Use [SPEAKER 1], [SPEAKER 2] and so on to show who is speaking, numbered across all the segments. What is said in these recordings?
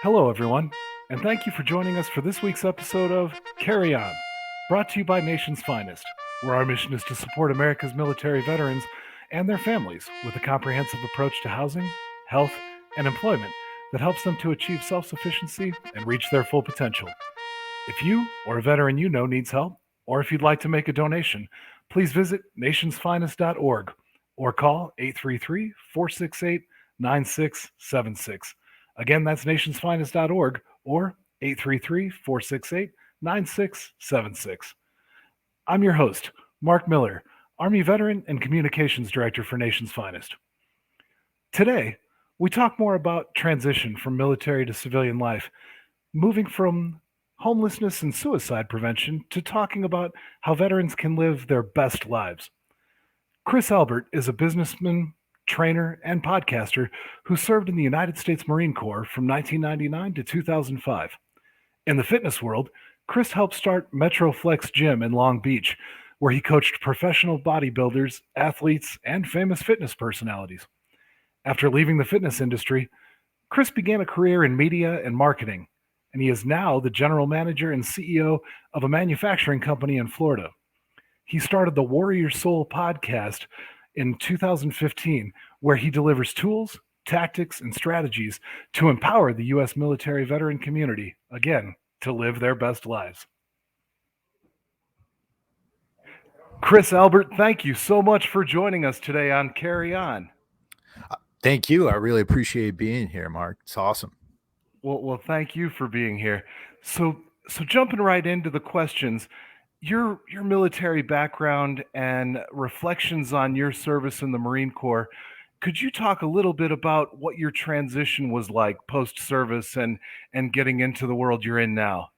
[SPEAKER 1] Hello, everyone, and thank you for joining us for this week's episode of Carry On, brought to you by Nation's Finest, where our mission is to support America's military veterans and their families with a comprehensive approach to housing, health, and employment that helps them to achieve self sufficiency and reach their full potential. If you or a veteran you know needs help, or if you'd like to make a donation, please visit nationsfinest.org or call 833 468 9676. Again, that's nationsfinest.org or 833 468 9676. I'm your host, Mark Miller, Army veteran and communications director for Nation's Finest. Today, we talk more about transition from military to civilian life, moving from homelessness and suicide prevention to talking about how veterans can live their best lives. Chris Albert is a businessman, trainer, and podcaster who served in the United States Marine Corps from 1999 to 2005. In the fitness world, Chris helped start Metroflex Gym in Long Beach, where he coached professional bodybuilders, athletes, and famous fitness personalities. After leaving the fitness industry, Chris began a career in media and marketing, and he is now the general manager and CEO of a manufacturing company in Florida. He started the Warrior Soul podcast in 2015, where he delivers tools, tactics, and strategies to empower the U.S. military veteran community, again, to live their best lives. Chris Albert, thank you so much for joining us today on Carry On.
[SPEAKER 2] Thank you. I really appreciate being here, Mark. It's awesome.
[SPEAKER 1] Well, thank you for being here. So jumping right into the questions, your military background and reflections on your service in the Marine Corps. Could you talk a little bit about what your transition was like post service and getting into the world you're in now?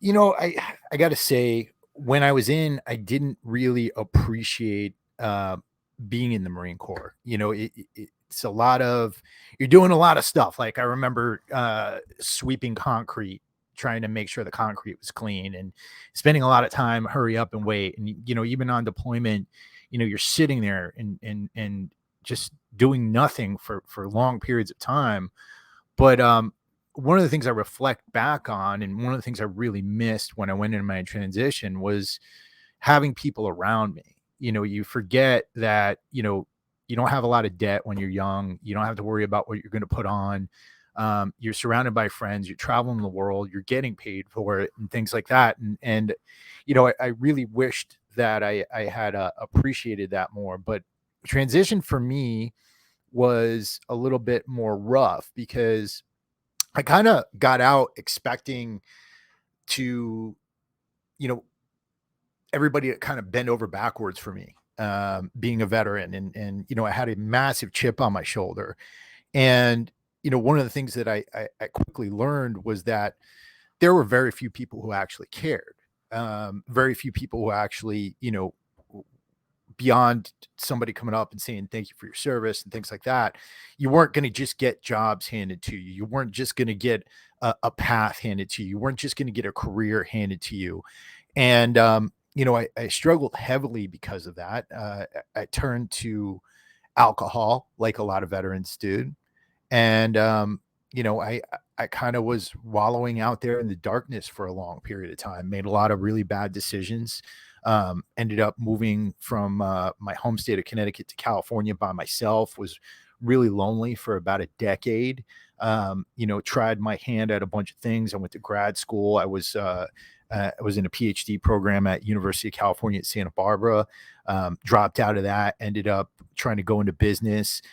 [SPEAKER 2] I got to say, when I was in, I didn't really appreciate being in the Marine Corps. It's a lot of you're doing a lot of stuff. Like I remember sweeping concrete, trying to make sure the concrete was clean, and spending a lot of time hurry up and wait. And even on deployment, you're sitting there and just doing nothing for long periods of time. But one of the things I reflect back on, and one of the things I really missed when I went into my transition, was having people around me. You forget that, you don't have a lot of debt when you're young. You don't have to worry about what you're going to put on. You're surrounded by friends. You're traveling the world. You're getting paid for it and things like that. And I really wished that I had appreciated that more. But transition for me was a little bit more rough because I kind of got out expecting to, everybody to kind of bend over backwards for me, being a veteran. And I had a massive chip on my shoulder. And, one of the things that I quickly learned was that there were very few people who actually cared. Very few people who actually, beyond somebody coming up and saying thank you for your service and things like that, you weren't going to just get jobs handed to you. You weren't just going to get a path handed to you. You weren't just going to get a career handed to you. And I struggled heavily because of that. I turned to alcohol, like a lot of veterans do, and I kind of was wallowing out there in the darkness for a long period of time. Made a lot of really bad decisions. Ended up moving from my home state of Connecticut to California by myself. Was really lonely for about a decade. Tried my hand at a bunch of things. I went to grad school. I was in a PhD program at University of California at Santa Barbara. Dropped out of that. Ended up trying to go into business.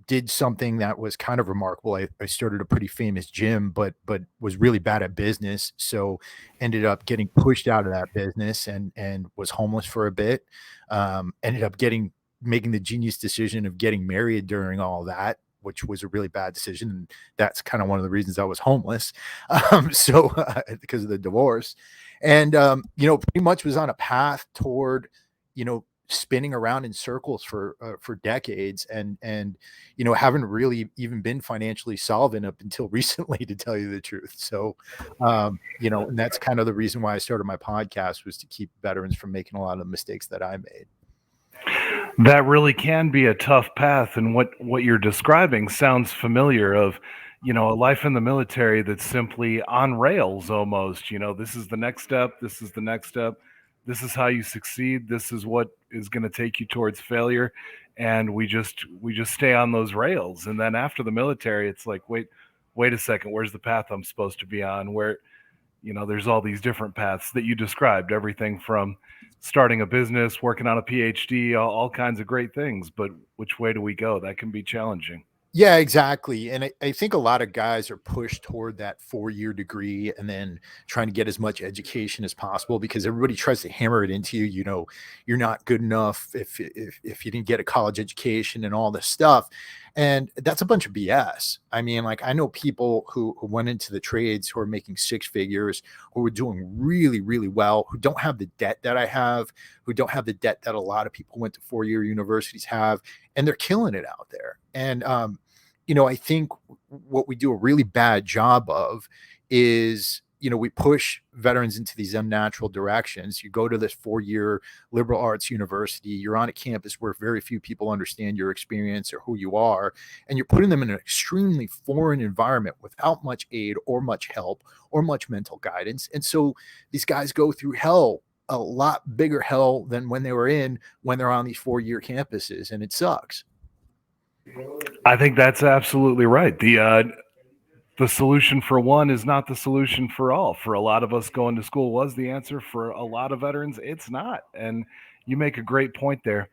[SPEAKER 2] Did something that was kind of remarkable. I started a pretty famous gym, but was really bad at business. So ended up getting pushed out of that business and was homeless for a bit. Ended up making the genius decision of getting married during all that, which was a really bad decision. And that's kind of one of the reasons I was homeless. Because of the divorce. And, pretty much was on a path toward, spinning around in circles for decades and haven't really even been financially solvent up until recently, to tell you the truth. So and that's kind of the reason why I started my podcast, was to keep veterans from making a lot of the mistakes that I made.
[SPEAKER 1] That really can be a tough path, and what you're describing sounds familiar. Of a life in the military that's simply on rails almost. This is the next step, this is the next step, this is how you succeed, this is what is going to take you towards failure, and we just stay on those rails. And then after the military, it's like, wait a second, where's the path I'm supposed to be on? Where there's all these different paths that you described, everything from starting a business, working on a PhD, all kinds of great things, but which way do we go? That can be challenging.
[SPEAKER 2] Yeah, exactly. And I think a lot of guys are pushed toward that 4-year degree and then trying to get as much education as possible because everybody tries to hammer it into you. You're not good enough if you didn't get a college education and all this stuff. And that's a bunch of BS. I mean, like I know people who went into the trades who are making six figures, who are doing really, really well, who don't have the debt that I have, who don't have the debt that a lot of people who went to 4-year universities have, and they're killing it out there. And I think what we do a really bad job of is, we push veterans into these unnatural directions. You go to this 4-year liberal arts university, you're on a campus where very few people understand your experience or who you are, and you're putting them in an extremely foreign environment without much aid or much help or much mental guidance. And so these guys go through hell, a lot bigger hell than when they're on these 4-year campuses, and it sucks.
[SPEAKER 1] I think that's absolutely right. The solution for one is not the solution for all. For a lot of us, going to school was the answer. For a lot of veterans, it's not. And you make a great point there.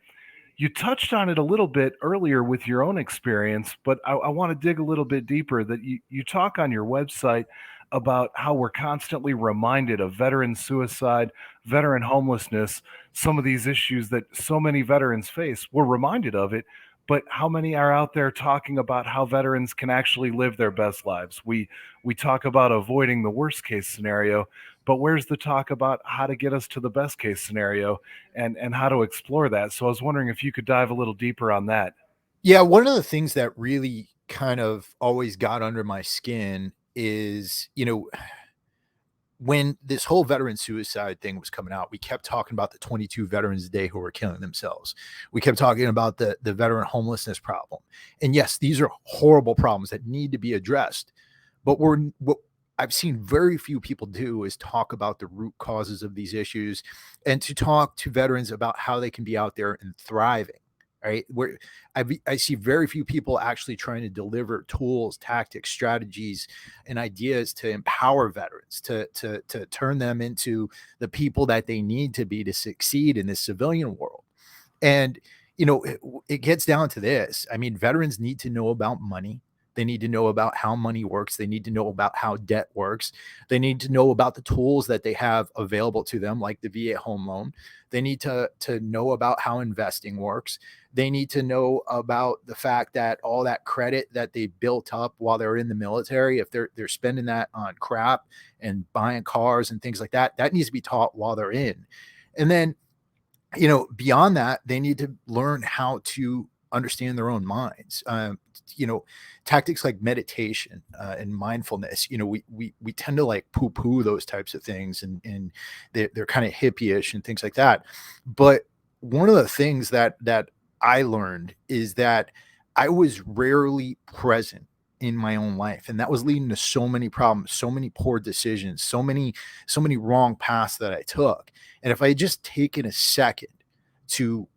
[SPEAKER 1] You touched on it a little bit earlier with your own experience, but I want to dig a little bit deeper. That you talk on your website about how we're constantly reminded of veteran suicide, veteran homelessness, some of these issues that so many veterans face. We're reminded of it, but how many are out there talking about how veterans can actually live their best lives? We talk about avoiding the worst case scenario, but where's the talk about how to get us to the best case scenario, and how to explore that? So I was wondering if you could dive a little deeper on that.
[SPEAKER 2] Yeah, one of the things that really kind of always got under my skin is, when this whole veteran suicide thing was coming out, we kept talking about the 22 veterans a day who were killing themselves. We kept talking about the veteran homelessness problem. And yes, these are horrible problems that need to be addressed. But what I've seen very few people do is talk about the root causes of these issues and to talk to veterans about how they can be out there and thriving. Right. Where I see very few people actually trying to deliver tools, tactics, strategies, and ideas to empower veterans, to turn them into the people that they need to be to succeed in this civilian world. And it gets down to this. I mean, veterans need to know about money. They need to know about how money works. They need to know about how debt works. They need to know about the tools that they have available to them, like the VA home loan. They need to know about how investing works. They need to know about the fact that all that credit that they built up while they're in the military, if they're spending that on crap and buying cars and things like that, that needs to be taught while they're in. And then beyond that, they need to learn how to understand their own minds. You know, Tactics like meditation and mindfulness. We tend to like poo poo those types of things, and they're kind of hippie-ish and things like that. But one of the things that I learned is that I was rarely present in my own life, and that was leading to so many problems, so many poor decisions, so many wrong paths that I took. And if I had just taken a second to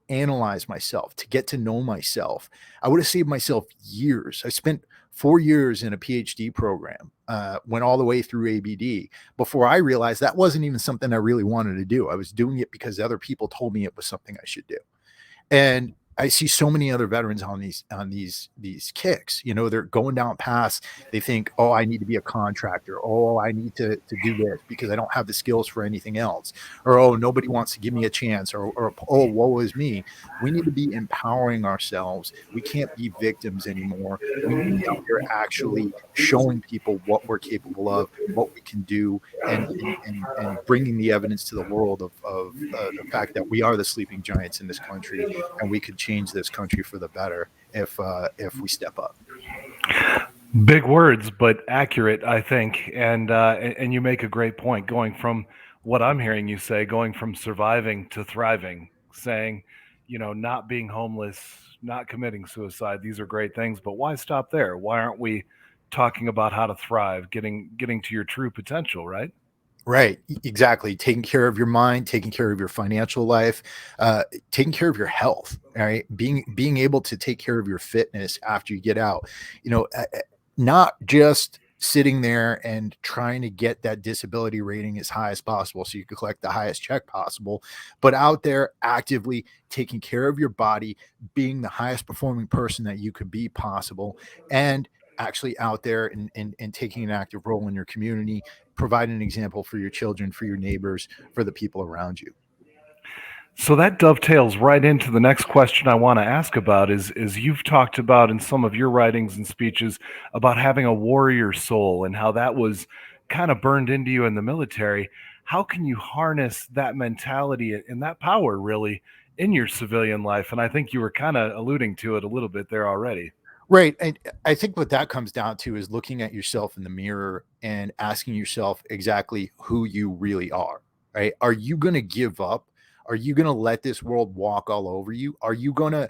[SPEAKER 2] analyze myself, to get to know myself, I would have saved myself years. I spent 4 years in a PhD program, went all the way through ABD before I realized that wasn't even something I really wanted to do. I was doing it because other people told me it was something I should do. And I see so many other veterans on these kicks. They're going down paths. They think, oh, I need to be a contractor. Oh, I need to do this because I don't have the skills for anything else. Or, oh, nobody wants to give me a chance. Or oh, woe is me. We need to be empowering ourselves. We can't be victims anymore. We need to be out there actually showing people what we're capable of, what we can do, and bringing the evidence to the world of the fact that we are the sleeping giants in this country, and we could change this country for the better if we step up.
[SPEAKER 1] Big words, but accurate, I think. And you make a great point. Going from what I'm hearing you say, going from surviving to thriving, saying, not being homeless, not committing suicide. These are great things, but why stop there? Why aren't we talking about how to thrive, getting to your true potential, right?
[SPEAKER 2] Right. Exactly. Taking care of your mind, taking care of your financial life, taking care of your health. All right. Being able to take care of your fitness after you get out. You know, not just sitting there and trying to get that disability rating as high as possible so you can collect the highest check possible, but out there actively taking care of your body, being the highest performing person that you could be possible, and actually out there and taking an active role in your community, provide an example for your children, for your neighbors, for the people around you.
[SPEAKER 1] So that dovetails right into the next question I want to ask about is you've talked about in some of your writings and speeches about having a warrior soul and how that was kind of burned into you in the military. How can you harness that mentality and that power really in your civilian life? And I think you were kind of alluding to it a little bit there already.
[SPEAKER 2] Right. And I think what that comes down to is looking at yourself in the mirror and asking yourself exactly who you really are. Right. Are you going to give up? Are you going to let this world walk all over you? Are you going to,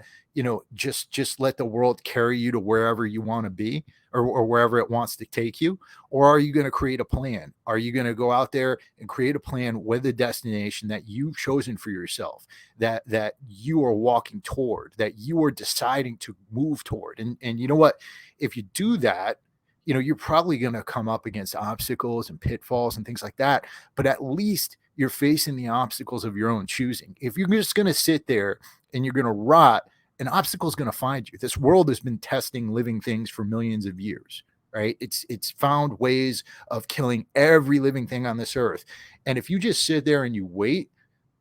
[SPEAKER 2] just let the world carry you to wherever you want to be, or wherever it wants to take you? Or are you going to create a plan? Are you going to go out there and create a plan with a destination that you've chosen for yourself, that you are walking toward, that you are deciding to move toward? And you know what? If you do that, you're probably going to come up against obstacles and pitfalls and things like that, but at least you're facing the obstacles of your own choosing. If you're just going to sit there and you're going to rot, an obstacle is going to find you. This world has been testing living things for millions of years, right? It's found ways of killing every living thing on this earth. And if you just sit there and you wait,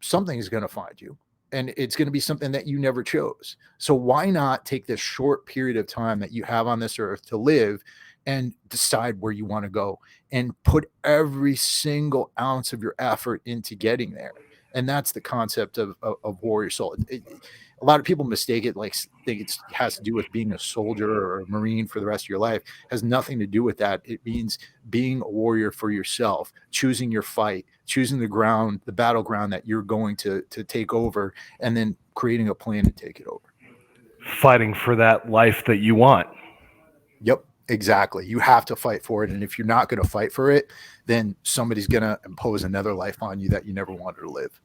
[SPEAKER 2] something is going to find you. And it's going to be something that you never chose. So why not take this short period of time that you have on this earth to live and decide where you want to go and put every single ounce of your effort into getting there? And that's the concept of warrior soul. A lot of people mistake it, like think it has to do with being a soldier or a Marine for the rest of your life. It has nothing to do with that. It means being a warrior for yourself, choosing your fight, choosing the battleground that you're going to take over, and then creating a plan to take it over.
[SPEAKER 1] Fighting for that life that you want.
[SPEAKER 2] Yep, exactly. You have to fight for it. And if you're not going to fight for it, then somebody's going to impose another life on you that you never wanted to live.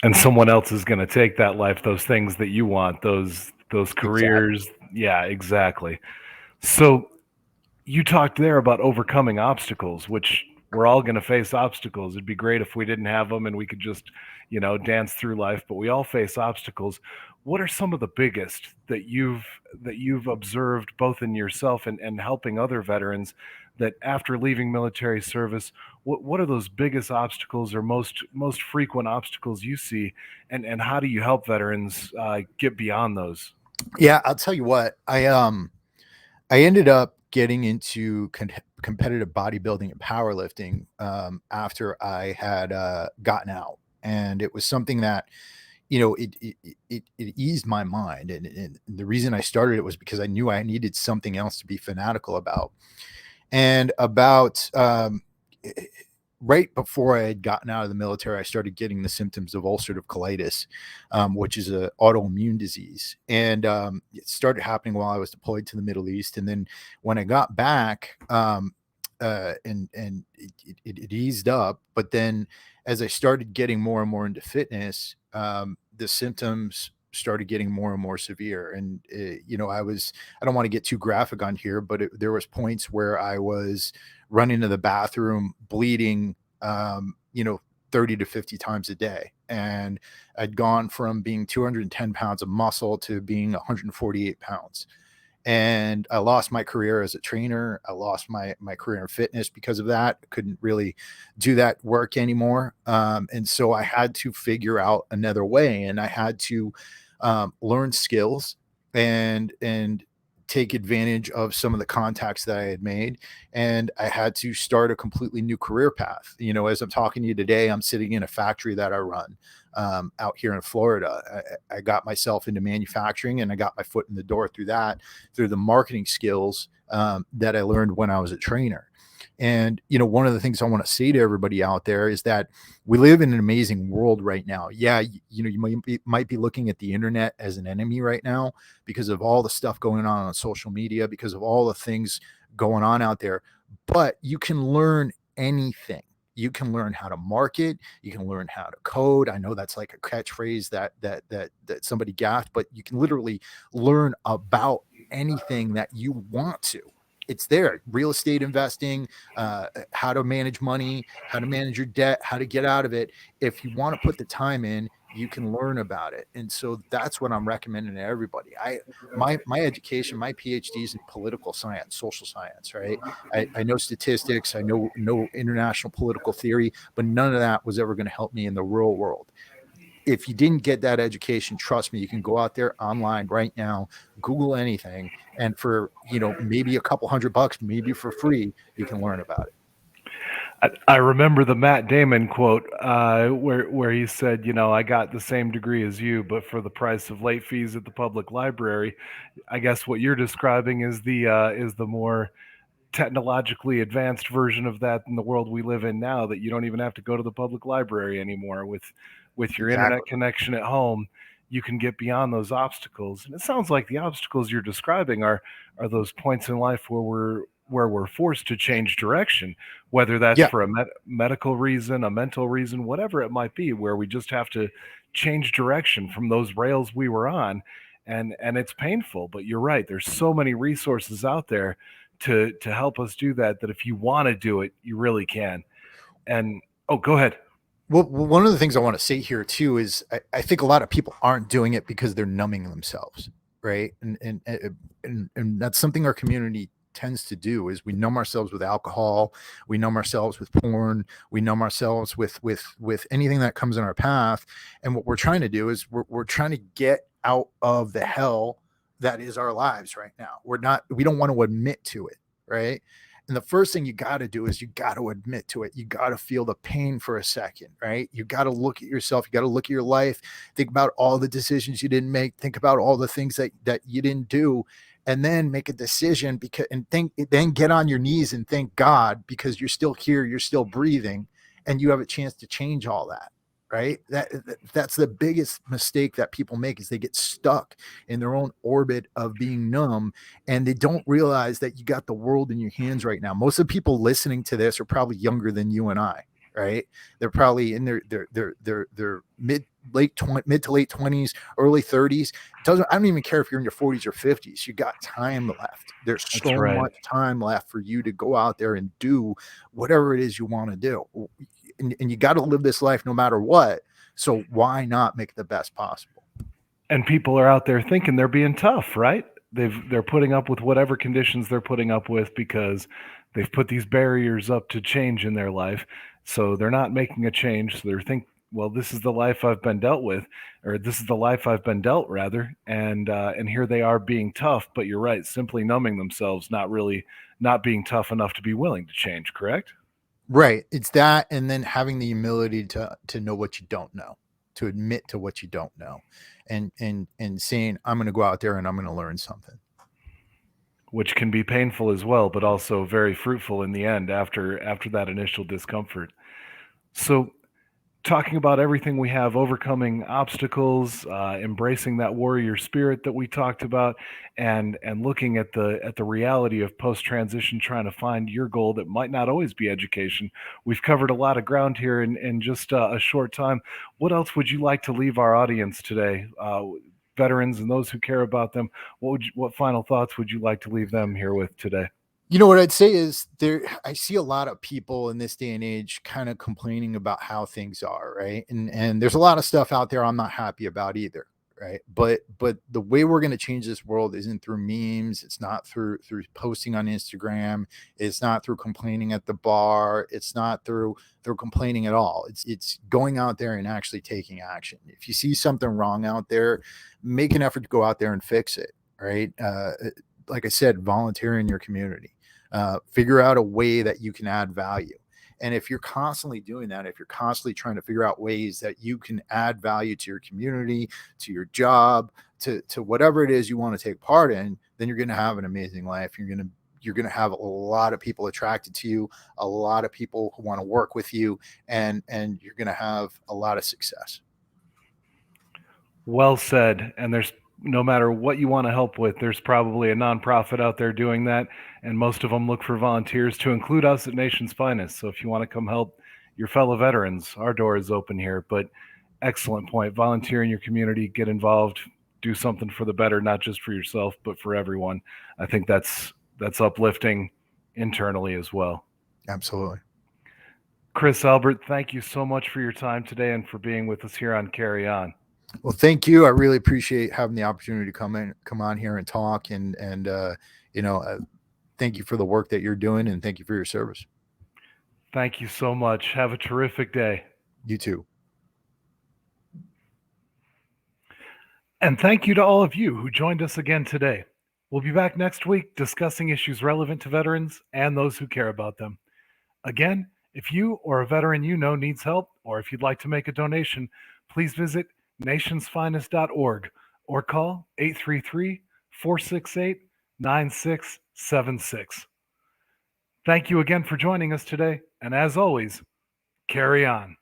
[SPEAKER 1] And someone else is going to take that life, those things that you want, those
[SPEAKER 2] Exactly.
[SPEAKER 1] careers. Yeah, exactly. So you talked there about overcoming obstacles, which we're all going to face obstacles. It'd be great if we didn't have them and we could just, dance through life, but we all face obstacles. What are some of the biggest that you've observed both in yourself and helping other veterans that after leaving military service, what are those biggest obstacles or most frequent obstacles you see, and how do you help veterans get beyond those?
[SPEAKER 2] Yeah, I'll tell you what. I ended up getting into competitive bodybuilding and powerlifting after I had gotten out, and it was something that it eased my mind, and the reason I started it was because I knew I needed something else to be fanatical about. And about right before I had gotten out of the military, I started getting the symptoms of ulcerative colitis, which is an autoimmune disease. And it started happening while I was deployed to the Middle East. And then when I got back, and it eased up. But then as I started getting more and more into fitness, the symptoms started getting more and more severe. And, I don't want to get too graphic on here, but there was points where I was running to the bathroom, bleeding, 30 to 50 times a day. And I'd gone from being 210 pounds of muscle to being 148 pounds. And I lost my career as a trainer. I lost my career in fitness because of that. I couldn't really do that work anymore. And so I had to figure out another way, and I had to learn skills and take advantage of some of the contacts that I had made. And I had to start a completely new career path. As I'm talking to you today, I'm sitting in a factory that I run out here in Florida. I got myself into manufacturing, and I got my foot in the door through the marketing skills that I learned when I was a trainer. And, one of the things I want to say to everybody out there is that we live in an amazing world right now. Yeah, you might be looking at the internet as an enemy right now because of all the stuff going on social media, because of all the things going on out there. But you can learn anything. You can learn how to market. You can learn how to code. I know that's like a catchphrase that somebody gasped, but you can literally learn about anything that you want to. It's there. Real estate investing, how to manage money, how to manage your debt, how to get out of it. If you want to put the time in, you can learn about it. And so that's what I'm recommending to everybody. My education, my PhD is in political science, social science, right? I know statistics, I know international political theory, but none of that was ever going to help me in the real world. If you didn't get that education, trust me, you can go out there online right now, Google anything, and for maybe a couple $100, maybe for free, you can learn about it.
[SPEAKER 1] I remember the Matt Damon quote where he said, I got the same degree as you, but for the price of late fees at the public library. I guess what you're describing is the more technologically advanced version of that in the world we live in now, that you don't even have to go to the public library anymore. With your
[SPEAKER 2] Exactly.
[SPEAKER 1] internet connection at home, you can get beyond those obstacles. And it sounds like the obstacles you're describing are those points in life where we're forced to change direction, whether that's
[SPEAKER 2] Yeah.
[SPEAKER 1] for a medical reason, a mental reason, whatever it might be, where we just have to change direction from those rails we were on. And it's painful, but you're right, there's so many resources out there to help us do that, that if you want to do it, you really can. And oh, go ahead.
[SPEAKER 2] Well, one of the things I want to say here too is I think a lot of people aren't doing it because they're numbing themselves, right? And that's something our community tends to do, is we numb ourselves with alcohol, we numb ourselves with porn, we numb ourselves with anything that comes in our path. And what we're trying to do is we're trying to get out of the hell that is our lives right now. We don't want to admit to it, right? And the first thing you got to do is you got to admit to it. You got to feel the pain for a second, right? You got to look at yourself. You got to look at your life. Think about all the decisions you didn't make. Think about all the things that you didn't do, and then make a decision. Then get on your knees and thank God, because you're still here, you're still breathing, and you have a chance to change all that. Right? That's the biggest mistake that people make, is they get stuck in their own orbit of being numb, and they don't realize that you got the world in your hands right now. Most of the people listening to this are probably younger than you and I, right? They're probably in their mid to late 20s, early 30s. I don't even care if you're in your 40s or 50s. You got time left. There's
[SPEAKER 1] That's
[SPEAKER 2] so
[SPEAKER 1] right.
[SPEAKER 2] much time left for you to go out there and do whatever it is you want to do. And you got to live this life no matter what. So why not make it the best possible?
[SPEAKER 1] And people are out there thinking they're being tough, right? They're putting up with whatever conditions they're putting up with because they've put these barriers up to change in their life. So they're not making a change. So they're thinking, well, this is the life I've been dealt with, or this is the life I've been dealt, rather. And here they are being tough. But you're right, simply numbing themselves, not being tough enough to be willing to change. Correct?
[SPEAKER 2] Right. It's that, and then having the humility to know what you don't know, to admit to what you don't know, and saying, I'm going to go out there and I'm going to learn something.
[SPEAKER 1] Which can be painful as well, but also very fruitful in the end after that initial discomfort. So, talking about everything we have, overcoming obstacles, embracing that warrior spirit that we talked about, and looking at the reality of post transition, trying to find your goal that might not always be education. We've covered a lot of ground here in just a short time. What else would you like to leave our audience today? Veterans and those who care about them, what final thoughts would you like to leave them here with today?
[SPEAKER 2] What I'd say is, I see a lot of people in this day and age kind of complaining about how things are, right? And there's a lot of stuff out there I'm not happy about either, right? But the way we're going to change this world isn't through memes. It's not through posting on Instagram. It's not through complaining at the bar. It's not through complaining at all. It's going out there and actually taking action. If you see something wrong out there, make an effort to go out there and fix it, right? Like I said, volunteer in your community. Figure out a way that you can add value. And if you're constantly doing that, if you're constantly trying to figure out ways that you can add value to your community, to your job, to whatever it is you want to take part in, then you're going to have an amazing life. You're you're going to have a lot of people attracted to you, a lot of people who want to work with you, and you're going to have a lot of success.
[SPEAKER 1] Well said. And there's no matter what you want to help with, there's probably a nonprofit out there doing that. And most of them look for volunteers, to include us at Nation's Finest. So if you want to come help your fellow veterans, our door is open here. But excellent point. Volunteer in your community, get involved, do something for the better, not just for yourself, but for everyone. I think that's uplifting internally as well.
[SPEAKER 2] Absolutely.
[SPEAKER 1] Chris, Albert, thank you so much for your time today and for being with us here on Carry On.
[SPEAKER 2] Well, thank you. I really appreciate having the opportunity to come on here and talk, and thank you for the work that you're doing, and thank you for your service.
[SPEAKER 1] Thank you so much. Have a terrific day.
[SPEAKER 2] You too.
[SPEAKER 1] And thank you to all of you who joined us again today. We'll be back next week discussing issues relevant to veterans and those who care about them. Again, if you or a veteran you know needs help, or if you'd like to make a donation, please visit nationsfinest.org or call 833-468-9676. Thank you again for joining us today, and as always, carry on.